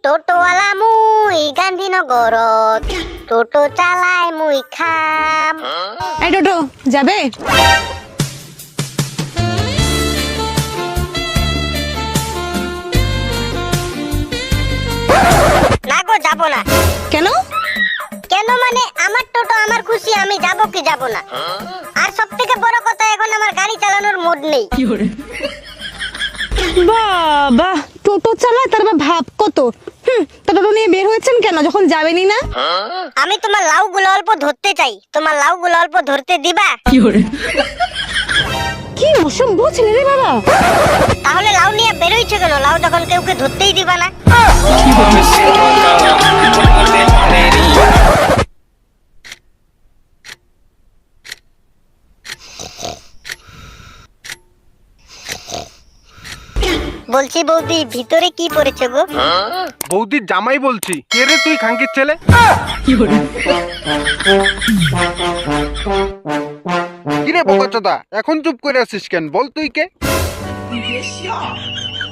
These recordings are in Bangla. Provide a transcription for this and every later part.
টোটোওয়ালা মুই গান্ধীনগরত, টোটো চালায় মুই খাম। এই টোটো যাবে? না গো, যাবো না। কেন? কেন মানে আমার টোটো, আমার খুশি, আমি যাব কি যাব না। আর সব থেকে বড় কথা, এখন আমার গাড়ি চালানোর মুড নেই। বাবা, টোটো চালায় তার আবার ভাব কত। তা টোটো নিয়ে বের হয়েছেন কেন যখন যাবেনই না? আমি তোমার লাউগুলো অল্প ধরতে চাই, তোমার লাউগুলো অল্প ধরতে দিবা? কি অসম্ভব ছেলে রে বাবা। তাহলে লাউ নিয়ে বেরোইছো কেন? লাউ যখন কেউকে ধরতেই দিবা না। বলছি বৌদি, ভিতরে কি পড়েছে গো? বৌদির জামাই বলছি। কে রে তুই খাঙ্কির ছেলে? কিরে বোকাচোদা, এখন চুপ করে আছিস কেন? বল তুই কে?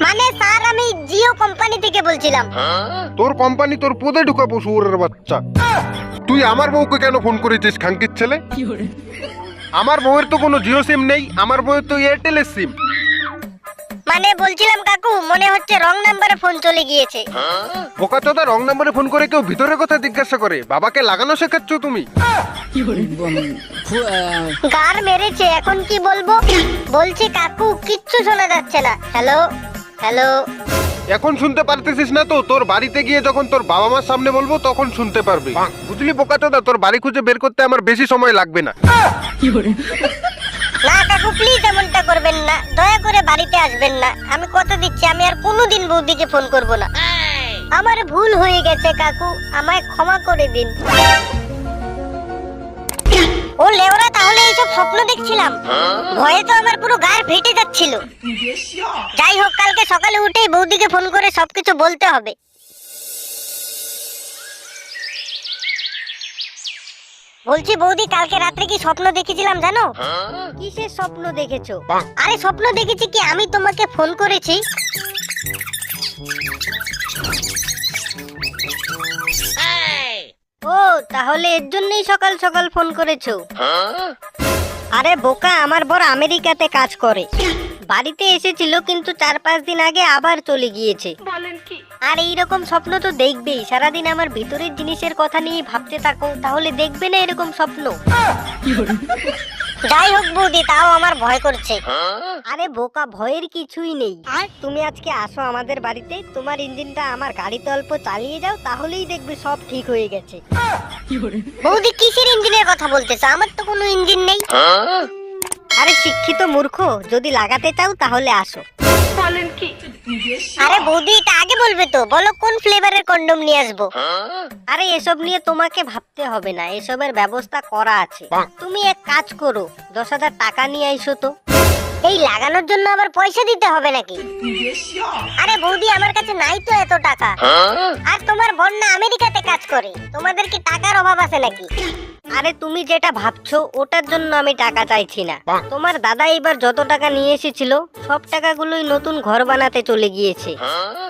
মানে স্যার, আমি জিও কোম্পানি থেকে বলছিলাম। তোর কোম্পানি তোর পদে ঢুকাবো শুয়োরের বাচ্চা। তুই আমার বউকে কেন ফোন করেছিস খাঙ্কির ছেলে? আমার বউয়ের তো কোনো জিও সিম নেই, আমার বউয়ের তো এয়ারটেলের সিম। মানে বলছিলাম কাকু, মনে হচ্ছে রং নাম্বারে ফোন চলে গিয়েছে। বোকাচোদা, রং নাম্বারে ফোন করে কেউ ভিতরের কথা জিজ্ঞাসা করে? বাবাকে লাগানো শেখাচ্ছ তুমি? গার মেরেছে, এখন কি বলবো? বলছি কাকু, কিচ্ছু শোনা যাচ্ছে না। Hello hello. এখন শুনতে পারতেছিস না তো? তোর বাড়িতে গিয়ে যখন তোর বাবা মার সামনে বলবো তখন শুনতে পারবি, বুঝলি বোকাচোদা? তোর বাড়ি খুঁজে বের করতে আমার বেশি সময় লাগবে না। না কাকু, প্লিজ এমনটা করবেন না, দয়া করে বাড়িতে আসবেন না। আমি কথা দিচ্ছি, আমি আর কোনোদিন বৌদিকে ফোন করব না। আমার ভুল হয়ে গেছে কাকু, আমায় ক্ষমা করে দিন। ও লেওরা, তাহলে এইসব স্বপ্ন দেখছিলাম? ভয়ে তো আমার পুরো গায়ে ফেটে যাচ্ছিল। যাই হোক, কালকে সকালে উঠেই বৌদিকে ফোন করে সবকিছু বলতে হবে। বলছি বৌদি, কালকে রাত্রে কি স্বপ্ন দেখেছিলাম জানো? কিসের স্বপ্ন দেখেছো? আরে স্বপ্ন দেখেছি কি, আমি তোমাকে ফোন করেছি। ও, তাহলে এর জন্যই সকাল সকাল ফোন করেছো? আরে বোকা, আমার বর আমেরিকাতে কাজ করে। বাড়িতে এসেছিল, কিন্তু 4-5 দিন আগে আবার চলে গিয়েছে। আর এইরকম স্বপ্ন তো দেখবেই, সারাদিন আমার ভিতরের জিনিসের কথা নিয়ে ভাবতে থাকো, তাহলে দেখবে না এরকম স্বপ্ন। যাই হোক বৌদি, তাও আমার ভয় করছে। আরে বোকা, ভয়ের কিছুই নেই। তুমি আজকে আসো আমাদের বাড়িতে, তোমার ইঞ্জিনটা আমার গাড়িতে অল্প চালিয়ে যাও, তাহলেই দেখবে সব ঠিক হয়ে গেছে। বৌদি, কিসের ইঞ্জিনের কথা বলতেছো? আমার তো কোনো ইঞ্জিন নেই। আরে শিক্ষিত মূর্খ, যদি লাগাতে চাও তাহলে আসো। আরে বৌদি, এটা আগে বলবে তো, বলো কোন ফ্লেভারের কন্ডম নিয়ে আসবো। আরে এসব নিয়ে তোমাকে ভাবতে হবে না, এসবের ব্যবস্থা করা আছে। তুমি এক কাজ করো, 10,000 টাকা নিয়ে আইসো তো। এই লাগানোর জন্য আবার পয়সা দিতে হবে নাকি? আরে বৌদি, আমার কাছে নাই তো এত টাকা। আর তোমার বোন আমেরিকাতে কাজ করে, তোমাদের কি টাকার অভাব আছে নাকি? আরে তুমি যেটা ভাবছো ওটার জন্য আমি টাকা চাইছি না। তোমার দাদা এবার যত টাকা নিয়ে এসেছিল সব টাকাগুলোই নতুন ঘর বানাতে চলে গিয়েছে।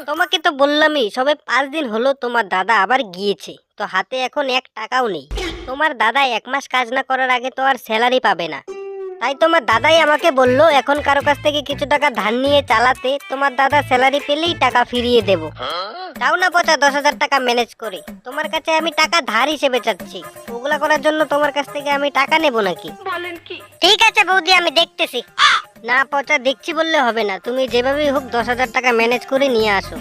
তোমাকে তো বললামই, সবে 5 দিন হলো তোমার দাদা আবার গিয়েছে, তো হাতে এখন 1 টাকাও নেই। তোমার দাদা 1 মাস কাজ না করার আগে তো আর স্যালারি পাবে না। তাই তোমার দাদাই আমাকে বললো, এখন কারো কাছ থেকে কিছু টাকা ধার নিয়ে চালাতে, তোমার দাদা স্যালারি পেলেই টাকা ফিরিয়ে দেব। তাও না পচা 10,000 টাকা ম্যানেজ করে। তোমার কাছে আমি টাকা ধার হিসেবে চাচ্ছি, ওগুলা করার জন্য তোমার কাছ থেকে আমি টাকা নেব নাকি? ঠিক আছে বৌদি, আমি দেখতেছি। না পচা, দেখছি বললে হবে না, তুমি যেভাবেই হোক 10,000 টাকা ম্যানেজ করে নিয়ে আসো।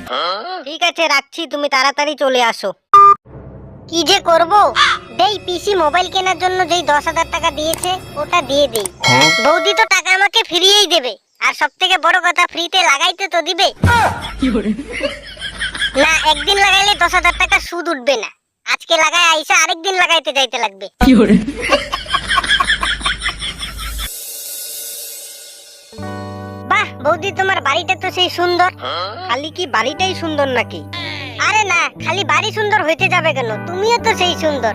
ঠিক আছে, রাখছি, তুমি তাড়াতাড়ি চলে আসো। কি যে করব, দেই পিসি মোবাইল কেনার জন্য যেই 10,000 টাকা দিয়েছে ওটা দিয়ে দেই। বৌদি তো টাকা আমাকে ফিরিয়েই দেবে, আর সব থেকে বড় কথা, ফ্রিতে লাগাইতে তো দিবে না। একদিন লাগাইলে 10,000 টাকা সুদ উঠবে না, আজকে লাগাই আইসা আরেকদিন লাগাইতে যাইতে লাগবে। বাহ বৌদি, তোমার বাড়িটা তো সেই সুন্দর। খালি কি বাড়িটাই সুন্দর নাকি? আরে না, খালি বাড়ি সুন্দর হইতে যাবে কেন, তুমিও তো সেই সুন্দর।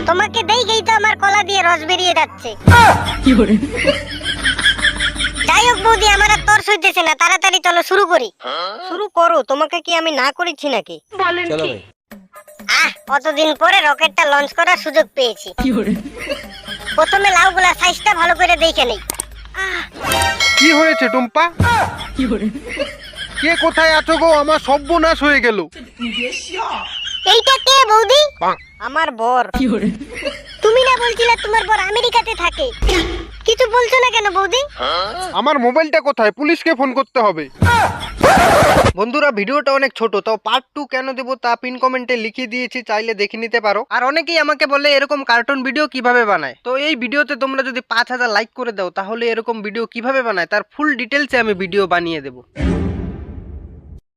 তোমাকে দেই গেই তো আমার কলা দিয়ে রস বেরিয়ে যাচ্ছে। যাই হোক বৌদি, আমার আর তর সইতেছে না, তাড়াতাড়ি চলো শুরু করি। শুরু করো, তোমাকে কি আমি না করেছি নাকি? चलो भाई কতদিন পরে রকেটটা লঞ্চ করার সুযোগ পেয়েছি। প্রথমে লাউগুলা সাইজটা ভালো করে দেখে নেই। কি হয়েছে টুম্পা? কে কোথায় আছো গো? আমার সর্বনাশ হয়ে গেল। এইটা কে বৌদি? আমার বর। তুমি না বলছিলে তোমার বর আমেরিকাতে থাকে? কিছু বলছো না কেন বৌদি? আমার মোবাইলটা কোথায়? পুলিশকে ফোন করতে হবে। বন্ধুরা, ভিডিওটা অনেক ছোট, তাও পার্ট 2 কেন দেবো তা পিন কমেন্টে লিখে দিয়েছি, চাইলে দেখে নিতে পারো। আর অনেকেই আমাকে বলে এরকম কার্টুন ভিডিও কিভাবে বানায়, তো এই ভিডিওতে তোমরা যদি 5000 লাইক করে দাও তাহলে এরকম ভিডিও কিভাবে বানায় তার ফুল ডিটেলসে আমি ভিডিও বানিয়ে দেবো।